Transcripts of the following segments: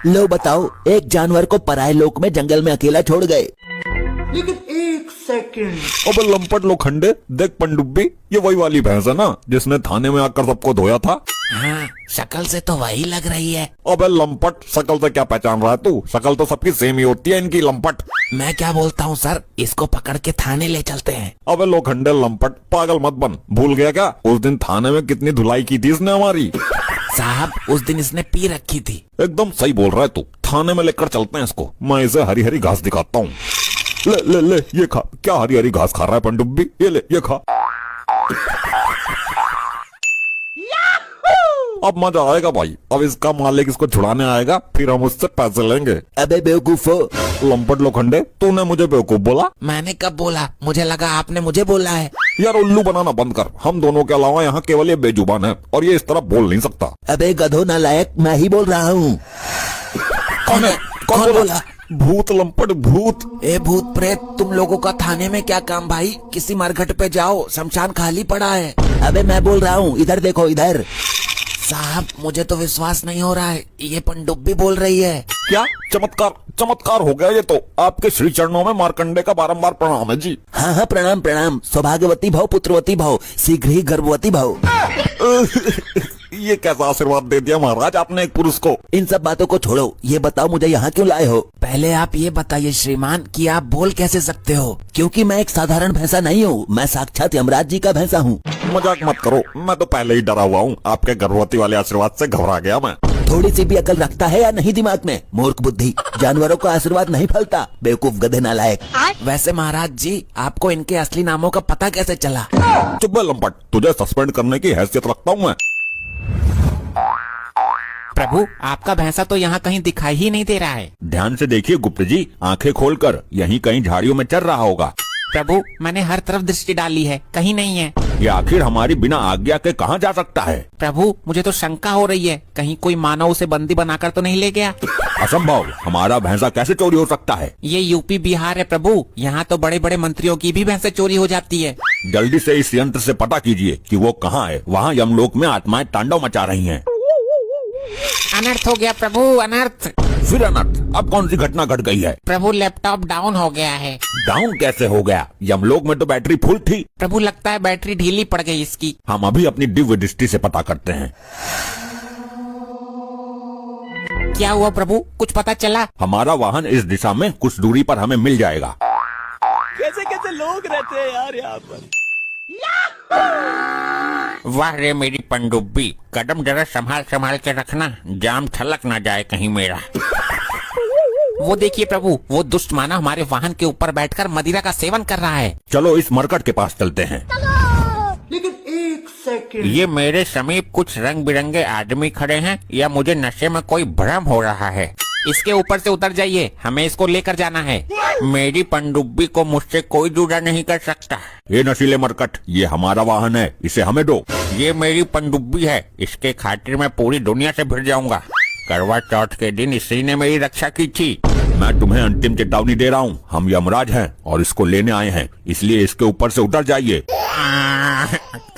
लो बताओ, एक जानवर को पराये लोक में जंगल में अकेला छोड़ गए। लेकिन एक सेकंड। अबे लंपट लोखंडे, देख पनडुब्बी, ये वही वाली भैंस है ना जिसने थाने में आकर सबको धोया था। हाँ, शक्ल से तो वही लग रही है। अबे लंपट, शकल से क्या पहचान रहा है तू? शकल तो सबकी सेम ही होती है इनकी, लंपट। मैं क्या बोलता हूँ सर, इसको पकड़ के थाने ले चलते हैं। अबे लोखंडे लंपट, पागल मत बन। भूल गया क्या उस दिन थाने में कितनी धुलाई की थी इसने हमारी? साहब, उस दिन इसने पी रखी थी। एकदम सही बोल रहा है तू। थाने में लेकर चलते हैं इसको, मैं इसे हरी हरी घास दिखाता हूँ। ले ले ले, ये खा। क्या हरी हरी घास खा रहा है पनडुब्बी? ये ले, ये खा। अब मजा आएगा भाई। अब इसका मालिक इसको छुड़ाने आएगा, फिर हम उससे पैसे लेंगे। अबे बेवकूफो। लंपट लोखंडे, तूने मुझे बेवकूफ बोला? मैंने कब बोला? मुझे लगा आपने मुझे बोला है। यार उल्लू बनाना बंद कर। हम दोनों के अलावा यहाँ केवल ये बेजुबान है और ये इस तरह बोल नहीं सकता। अबे गधो नालायक, मैं ही बोल रहा हूँ। कौन है? कौन बोला? भूत लंपट, भूत। ए भूत प्रेत, तुम लोगों का थाने में क्या काम भाई? किसी मरघट पे जाओ, शमशान खाली पड़ा है। अबे मैं बोल रहा हूँ, इधर देखो इधर। साहब, मुझे तो विश्वास नहीं हो रहा है, ये पनडुब्बी बोल रही है। क्या चमत्कार, चमत्कार हो गया ये तो। आपके श्री चरणों में मार्कंडे का बारंबार प्रणाम है जी। हाँ हाँ, प्रणाम प्रणाम। सौभाग्यवती भव, पुत्रवती भव, शीघ्र ही गर्भवती भव। ये कैसा आशीर्वाद दे दिया महाराज आपने एक पुरुष को। इन सब बातों को छोड़ो, ये बताओ मुझे यहाँ क्यों लाए हो? पहले आप ये बताइए श्रीमान कि आप बोल कैसे सकते हो? क्योंकि मैं एक साधारण भैंसा नहीं हूँ, मैं साक्षात यमराज जी का भैंसा हूँ। मजाक मत करो, मैं तो पहले ही डरा हुआ हूँ। आपके गर्भवती वाले आशीर्वाद से घबरा गया मैं। थोड़ी सी भी अकल रखता है या नहीं दिमाग में? मूर्ख बुद्धि, जानवरों का आशीर्वाद नहीं फलता। बेवकूफ गधे नालायक। वैसे महाराज जी, आपको इनके असली नामों का पता कैसे चला? चुप बे लंपट, तुझे सस्पेंड करने की हैसियत रखता हूँ मैं। प्रभु, आपका भैंसा तो यहाँ कहीं दिखाई ही नहीं दे रहा है। ध्यान से देखिए गुप्त जी, आंखें खोलकर। यहीं कहीं झाड़ियों में चल रहा होगा। प्रभु, मैंने हर तरफ दृष्टि डाली है, कहीं नहीं है। ये आखिर हमारी बिना आज्ञा के कहाँ जा सकता है? प्रभु, मुझे तो शंका हो रही है, कहीं कोई मानव उसे बंदी बनाकर तो नहीं ले गया। असंभव, हमारा भैंसा कैसे चोरी हो सकता है? ये यूपी बिहार है प्रभु, यहाँ तो बड़े बड़े मंत्रियों की भी भैंसें चोरी हो जाती है। जल्दी से इस यंत्र से पता कीजिए कि वो कहाँ है। वहाँ यमलोक में आत्माएं तांडव मचा रही हैं। अनर्थ हो गया प्रभु, अनर्थ। फिर अनर्थ? अब कौन सी घटना घट गई है? प्रभु, लैपटॉप डाउन हो गया है। डाउन कैसे हो गया? यमलोक में तो बैटरी फुल थी। प्रभु, लगता है बैटरी ढीली पड़ गई इसकी। हम अभी अपनी दिव्य दृष्टि से पता करते हैं। क्या हुआ प्रभु, कुछ पता चला? हमारा वाहन इस दिशा में कुछ दूरी पर हमें मिल जाएगा। कैसे कैसे लोग रहते हैं यार यहाँ पर। वाह रे मेरी पनडुब्बी, कदम जरा संभाल संभाल के रखना, जाम छलक ना जाए कहीं मेरा। वो देखिए प्रभु, वो दुष्ट मानव हमारे वाहन के ऊपर बैठकर मदिरा का सेवन कर रहा है। चलो इस मरकट के पास चलते हैं। लेकिन एक सेकंड। ये मेरे समीप कुछ रंग बिरंगे आदमी खड़े हैं या मुझे नशे में कोई भ्रम हो रहा है? इसके ऊपर से उतर जाइए, हमें इसको लेकर जाना है। मेरी पनडुब्बी को मुझसे कोई जुदा नहीं कर सकता। ये नशीले मरकट, ये हमारा वाहन है, इसे हमें दो। ये मेरी पनडुब्बी है, इसके खातिर मैं पूरी दुनिया से भिड़ जाऊंगा। करवा चौथ के दिन इसी ने मेरी रक्षा की थी। मैं तुम्हें अंतिम चेतावनी दे रहा हूँ, हम यमराज हैं और इसको लेने आए हैं, इसलिए इसके ऊपर से उतर जाइए।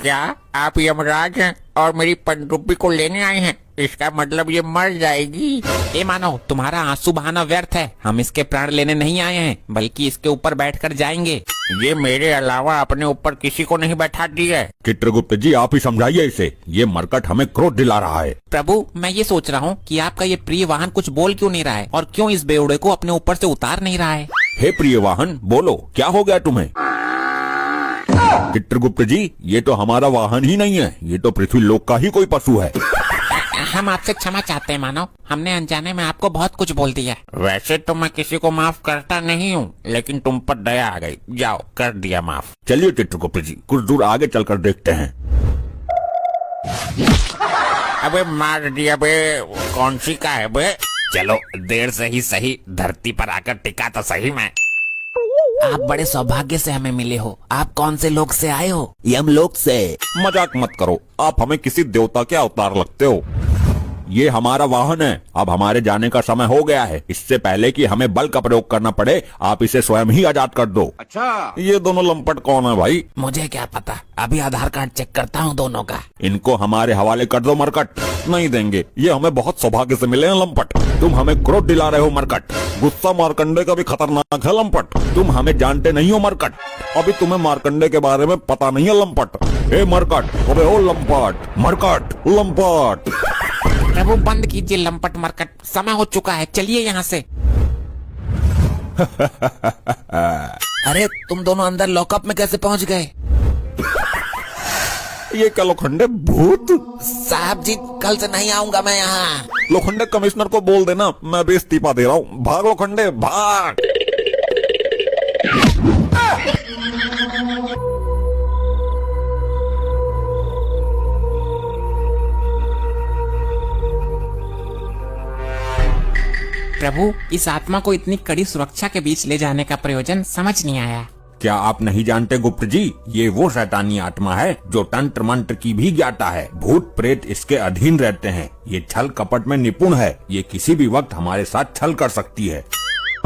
क्या आप यमराज हैं और मेरी पनडुब्बी को लेने आए हैं? इसका मतलब ये मर जाएगी। ए मानो, तुम्हारा आंसू बहाना व्यर्थ है। हम इसके प्राण लेने नहीं आए हैं, बल्कि इसके ऊपर बैठकर जाएंगे। ये मेरे अलावा अपने ऊपर किसी को नहीं बैठाती है। चित्रगुप्त जी, आप ही समझाइए इसे, ये मरकट हमें क्रोध दिला रहा है। प्रभु, मैं ये सोच रहा हूँ कि आपका ये प्रिय वाहन कुछ बोल क्यों नहीं रहा है और क्यों इस बेवड़े को अपने ऊपर से उतार नहीं रहा है। हे प्रिय वाहन, बोलो क्या हो गया तुम्हें? चित्रगुप्त जी, ये तो हमारा वाहन ही नहीं है, ये तो पृथ्वी लोक का ही कोई पशु है। हम आपसे क्षमा चाहते हैं मानव, हमने अनजाने में आपको बहुत कुछ बोल दिया। वैसे तो मैं किसी को माफ करता नहीं हूँ, लेकिन तुम पर दया आ गई। जाओ, कर दिया माफ। चलिए चित्रगुप्त जी, कुछ दूर आगे चलकर देखते हैं। अबे मार दिया बे, कौन सी का है बे? चलो, देर से ही सही, धरती पर आकर टिका तो सही मैं। आप बड़े सौभाग्य से हमें मिले हो। आप कौन से लोक से आए हो? यमलोक से। मजाक मत करो, आप हमें किसी देवता के अवतार लगते हो। ये हमारा वाहन है, अब हमारे जाने का समय हो गया है। इससे पहले कि हमें बल का प्रयोग करना पड़े, आप इसे स्वयं ही आजाद कर दो। अच्छा, ये दोनों लंपट कौन है भाई? मुझे क्या पता, अभी आधार कार्ड चेक करता हूँ दोनों का। इनको हमारे हवाले कर दो मरकट। नहीं देंगे, ये हमें बहुत सौभाग्य से मिले हैं लंपट। तुम हमें क्रोध दिला रहे हो मरकट। गुस्सा मार्कंडे का भी खतरनाक है लंपट। तुम हमें जानते नहीं हो मरकट। अभी तुम्हें मार्कंडे के बारे में पता नहीं है लंपट। ए मरकट, अबे ओ लंपट, मरकट, लंपट। प्रभु बंद कीजिए लंपट मरकट, समय हो चुका है, चलिए यहाँ से। अरे तुम दोनों अंदर लॉकअप में कैसे पहुँच गए? ये क्या लोखंडे भूत? साहब जी कल से नहीं आऊंगा मैं यहाँ। लोखंडे कमिश्नर को बोल देना मैं भी इस्तीफा दे रहा हूँ। भाग लोखंडे भाग। प्रभु इस आत्मा को इतनी कड़ी सुरक्षा के बीच ले जाने का प्रयोजन समझ नहीं आया। क्या आप नहीं जानते गुप्त जी, ये वो शैतानी आत्मा है जो तंत्र मंत्र की भी ज्ञाता है। भूत प्रेत इसके अधीन रहते हैं। ये छल कपट में निपुण है। ये किसी भी वक्त हमारे साथ छल कर सकती है।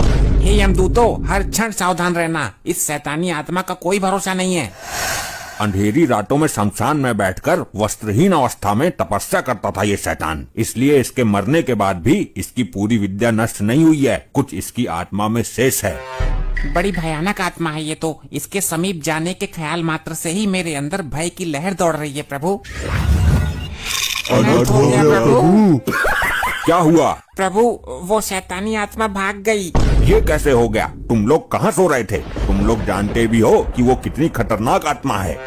हे यमदूतों, हर क्षण सावधान रहना। इस शैतानी आत्मा का कोई भरोसा नहीं है। अंधेरी रातों में शमशान में बैठकर वस्त्रहीन अवस्था में तपस्या करता था ये शैतान। इसलिए इसके मरने के बाद भी इसकी पूरी विद्या नष्ट नहीं हुई है। कुछ इसकी आत्मा में शेष है। बड़ी भयानक आत्मा है ये तो। इसके समीप जाने के ख्याल मात्र से ही मेरे अंदर भय की लहर दौड़ रही है प्रभु। अनर्थ हो गया प्रभु। क्या हुआ? प्रभु वो शैतानी आत्मा भाग गई। ये कैसे हो गया? तुम लोग कहाँ सो रहे थे? तुम लोग जानते भी हो कि वो कितनी खतरनाक आत्मा है।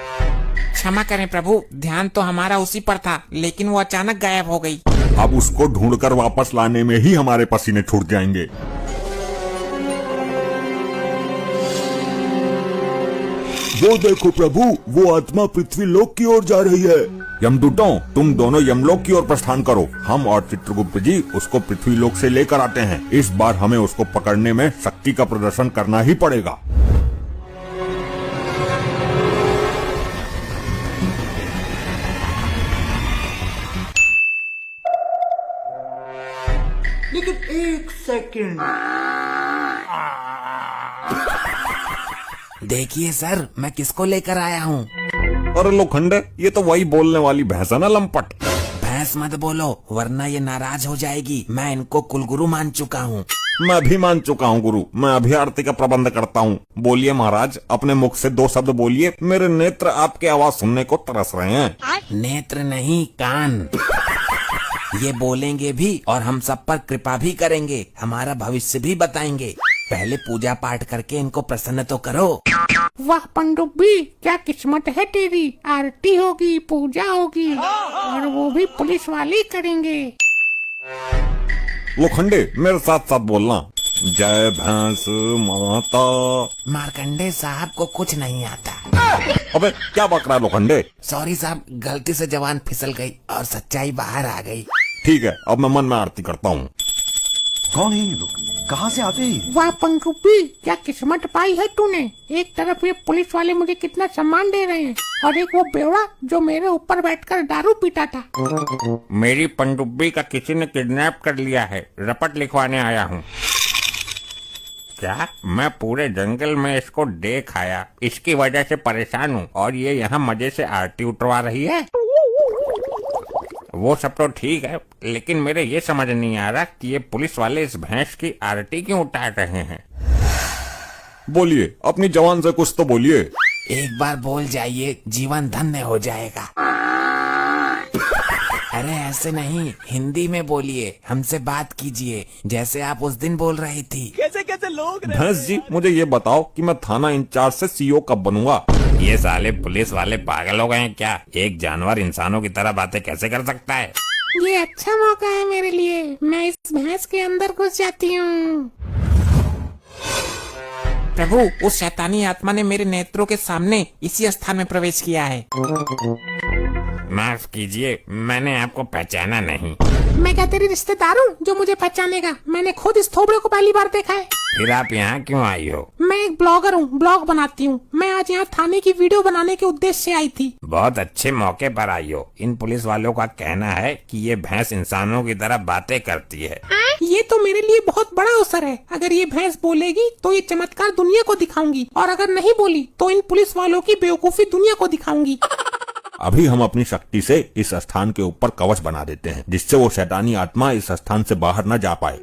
क्षमा करें प्रभु, ध्यान तो हमारा उसी पर था, लेकिन वो अचानक गायब हो गई। अब उसको ढूंढकर वापस लाने में ही हमारे पसीने छूट जाएंगे। वो देखो प्रभु, वो आत्मा पृथ्वी लोक की ओर जा रही है। यमदूतों, तुम दोनों यमलोक की ओर प्रस्थान करो। हम और चित्रगुप्त जी उसको पृथ्वी लोक से लेकर आते हैं। इस बार हमें उसको पकड़ने में शक्ति का प्रदर्शन करना ही पड़ेगा। लेकिन एक सेकंड, देखिए सर, मैं किसको लेकर आया हूँ। अरे लोखंडे, ये तो वही बोलने वाली भैंस है ना लंपट। भैंस मत बोलो, वरना ये नाराज हो जाएगी। मैं इनको कुलगुरु मान चुका हूँ। मैं भी मान चुका हूँ गुरु। मैं अभी आरती का प्रबंध करता हूँ। बोलिए महाराज, अपने मुख से 2 शब्द बोलिए। मेरे नेत्र आपकी आवाज सुनने को तरस रहे हैं। नेत्र नहीं, कान। ये बोलेंगे भी और हम सब पर कृपा भी करेंगे। हमारा भविष्य भी बताएंगे। पहले पूजा पाठ करके इनको प्रसन्न तो करो। वाह पनडुब्बी, क्या किस्मत है तेरी। आरती होगी, पूजा होगी, और वो भी पुलिस वाले करेंगे। लोखंडे, मेरे साथ साथ बोलना। जय भैंस माता। मार्कंडे साहब को कुछ नहीं आता। अबे क्या बक रहा है लोखंडे? सॉरी साहब, गलती से जवान फिसल गई और सच्चाई बाहर आ गई। ठीक है, अब मैं मन में आरती करता हूँ। कौन है ये लोग? कहाँ से आते हैं? वाह पनडुब्बी, क्या किस्मत पाई है तूने। एक तरफ ये पुलिस वाले मुझे कितना सम्मान दे रहे हैं, और एक वो बेवड़ा जो मेरे ऊपर बैठकर दारू पीता था। मेरी पनडुब्बी का किसी ने किडनैप कर लिया है। रपट लिखवाने आया हूँ। क्या मैं पूरे जंगल में इसको देख आया, इसकी वजह से परेशान हूँ, और ये यहाँ मजे से आरती उठवा रही है। वो सब तो ठीक है, लेकिन मेरे ये समझ नहीं आ रहा कि ये पुलिस वाले इस भैंस की आरती क्यों उतार रहे हैं। बोलिए, अपनी जवान से कुछ तो बोलिए। एक बार बोल जाइए, जीवन धन्य हो जाएगा। अरे ऐसे नहीं, हिंदी में बोलिए, हमसे बात कीजिए जैसे आप उस दिन बोल रही थी। कैसे कैसे लोग रहते भैंस जी, मुझे ये बताओ कि मैं थाना इंचार्ज से सीओ कब बनूंगा? ये साले पुलिस वाले पागल हो गए हैं क्या? एक जानवर इंसानों की तरह बातें कैसे कर सकता है? ये अच्छा मौका है मेरे लिए। मैं इस भैंस के अंदर घुस जाती हूँ। प्रभु, उस शैतानी आत्मा ने मेरे नेत्रों के सामने इसी स्थान में प्रवेश किया है। माफ कीजिए, मैंने आपको पहचाना नहीं। मैं क्या तेरी रिश्तेदार हूँ जो मुझे पहचानेगा? मैंने खुद इस थोबड़े को पहली बार देखा है। फिर आप यहाँ क्यों आई हो? मैं एक ब्लॉगर हूँ, ब्लॉग बनाती हूँ। मैं आज यहाँ थाने की वीडियो बनाने के उद्देश्य से आई थी। बहुत अच्छे मौके पर आई हो। इन पुलिस वालों का कहना है कि ये भैंस इंसानों की तरह बातें करती है। ये तो मेरे लिए बहुत बड़ा अवसर है। अगर ये भैंस बोलेगी तो ये चमत्कार दुनिया को दिखाऊंगी, और अगर नहीं बोली तो इन पुलिस वालों की बेवकूफी दुनिया को दिखाऊंगी। अभी हम अपनी शक्ति से इस स्थान के ऊपर कवच बना देते हैं, जिससे वो शैतानी आत्मा इस स्थान से बाहर न जा पाए।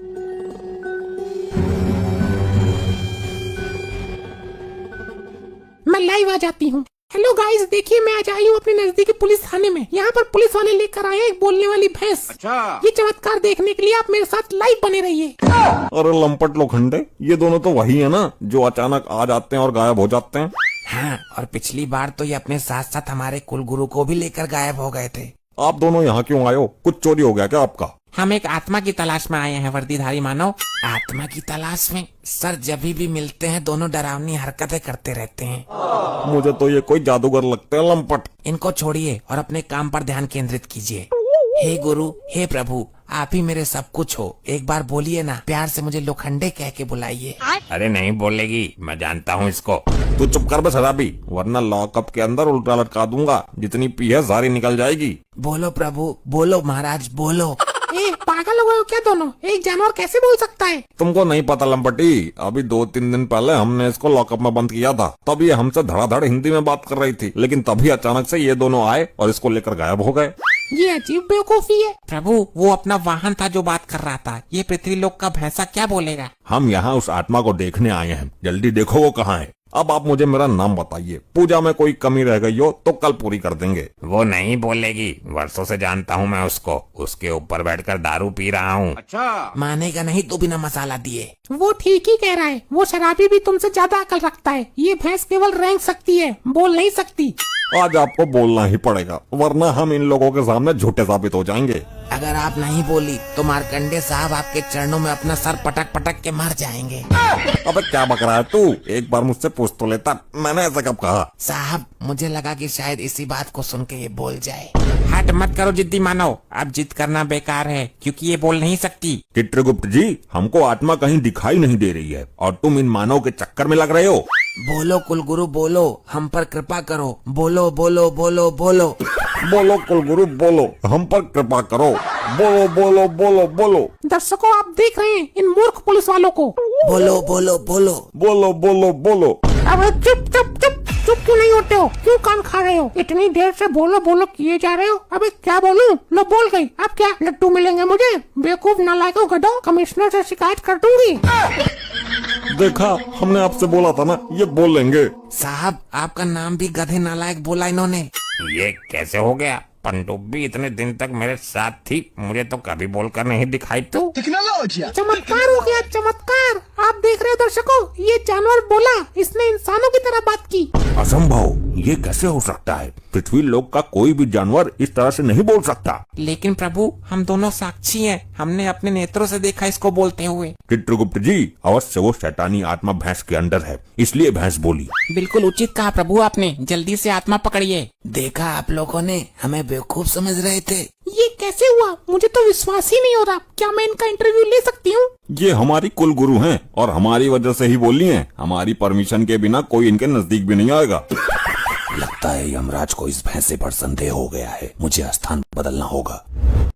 मैं लाइव आ जाती हूँ। हेलो गाइस, देखिए मैं आज आई हूँ अपने नजदीकी पुलिस थाने में। यहाँ पर पुलिस वाले लेकर आए हैं एक बोलने वाली भैंस। अच्छा। ये चमत्कार देखने के लिए आप मेरे साथ लाइव बने रहिए। अरे लंपट लोखंडे, ये दोनों तो वही है ना जो अचानक आ जाते हैं और गायब हो जाते हैं। हाँ, और पिछली बार तो ये अपने साथ साथ हमारे कुलगुरु को भी लेकर गायब हो गए थे। आप दोनों यहाँ क्यों आए हो? कुछ चोरी हो गया क्या आपका? हम एक आत्मा की तलाश में आए हैं वर्दीधारी मानव। आत्मा की तलाश में? सर, जब भी मिलते हैं दोनों डरावनी हरकतें करते रहते हैं। मुझे तो ये कोई जादूगर लगते हैं लंपट। इनको छोड़िए और अपने काम पर ध्यान केंद्रित कीजिए। हे गुरु, हे प्रभु, आप ही मेरे सब कुछ हो। एक बार बोलिए ना, प्यार से मुझे लोखंडे कह के बुलाइए। अरे नहीं बोलेगी, मैं जानता हूँ इसको। तू चुप कर बे शराबी, वरना लॉकअप के अंदर उल्टा लटका दूंगा। जितनी पी है सारी निकल जाएगी। बोलो प्रभु, बोलो महाराज, बोलो। ए, पागल हो गए हो क्या दोनों? एक जानवर कैसे बोल सकता है? तुमको नहीं पता लंपटी, अभी 2-3 दिन पहले हमने इसको लॉकअप में बंद किया था। तब ये हमसे धड़ाधड़ हिंदी में बात कर रही थी, लेकिन तभी अचानक से ये दोनों आए और इसको लेकर गायब हो गए। ये अजीब बेवकूफी है। प्रभु, वो अपना वाहन था जो बात कर रहा था। ये पृथ्वी लोक का भैंसा क्या बोलेगा? हम यहाँ उस आत्मा को देखने आए हैं। जल्दी देखो वो कहाँ है। अब आप मुझे मेरा नाम बताइए। पूजा में कोई कमी रह गई हो तो कल पूरी कर देंगे। वो नहीं बोलेगी, वर्षों से जानता हूँ मैं उसको। उसके ऊपर बैठकर दारू पी रहा हूँ। अच्छा। मानेगा नहीं तो बिना मसाला दिए। वो ठीक ही कह रहा है। वो शराबी भी तुमसे ज्यादा अकल रखता है। ये भैंस केवल रेंग सकती है, बोल नहीं सकती। आज आपको बोलना ही पड़ेगा, वरना हम इन लोगों के सामने झूठे साबित हो जाएंगे। अगर आप नहीं बोली तो मार्कंडे साहब आपके चरणों में अपना सर पटक पटक के मर जाएंगे। अबे क्या बक रहा है तू? एक बार मुझसे पूछ तो लेता, मैंने ऐसा कब कहा? साहब, मुझे लगा कि शायद इसी बात को सुन के ये बोल जाए। हट मत करो जिद्दी मानव, अब जिद करना बेकार है क्योंकि ये बोल नहीं सकती। चित्रगुप्त जी, हमको आत्मा कहीं दिखाई नहीं दे रही है और तुम इन मानव के चक्कर में लग रहे हो। बोलो कुलगुरु, बोलो, हम पर कृपा करो। बोलो बोलो बोलो बोलो। बोलो कुलगुरु, बोलो, हम पर कृपा करो। बोलो बोलो बोलो बोलो। दर्शकों, आप देख रहे हैं इन मूर्ख पुलिस वालों को। बोलो बोलो बोलो। बोलो बोलो बोलो। अब चुप चुप चुप चुप क्यों नहीं होते हो? क्यों कान खा रहे हो? इतनी देर से बोलो बोलो किए जा रहे हो। अबे क्या बोलूं? लो बोल गई। अब क्या लड्डू मिलेंगे मुझे? बेवकूफ नालायकों, गधों, कमिश्नर से शिकायत कर दूंगी। देखा, हमने आपसे बोला था ना, ये बोलेंगे। साहब, आपका नाम भी गधे नालायक बोला इन्होंने। ये कैसे हो गया? पनडुब्बी इतने दिन तक मेरे साथ थी, मुझे तो कभी बोलकर नहीं दिखाई। तो चमत्कार हो गया, चमत्कार। आप देख रहे हो दर्शकों, ये जानवर बोला, इसने इंसानों की तरह बात की। असंभव, ये कैसे हो सकता है? पृथ्वी लोक का कोई भी जानवर इस तरह से नहीं बोल सकता। लेकिन प्रभु, हम दोनों साक्षी हैं। हमने अपने नेत्रों से देखा इसको बोलते हुए। चित्रगुप्त जी, अवश्य वो शैतानी आत्मा भैंस के अंदर है, इसलिए भैंस बोली। बिल्कुल उचित कहा प्रभु आपने। जल्दी से आत्मा पकड़िए। देखा, आप लोगों ने हमें बेवकूफ समझ रहे थे। ये कैसे हुआ? मुझे तो विश्वास ही नहीं हो रहा। क्या मैं इनका इंटरव्यू ले सकती हूँ? ये हमारी कुल गुरु हैं और हमारी वजह से ही बोली हैं। हमारी परमिशन के बिना कोई इनके नजदीक भी नहीं आएगा। लगता है यमराज को इस भैंसे पर संदेह हो गया है। मुझे स्थान बदलना होगा।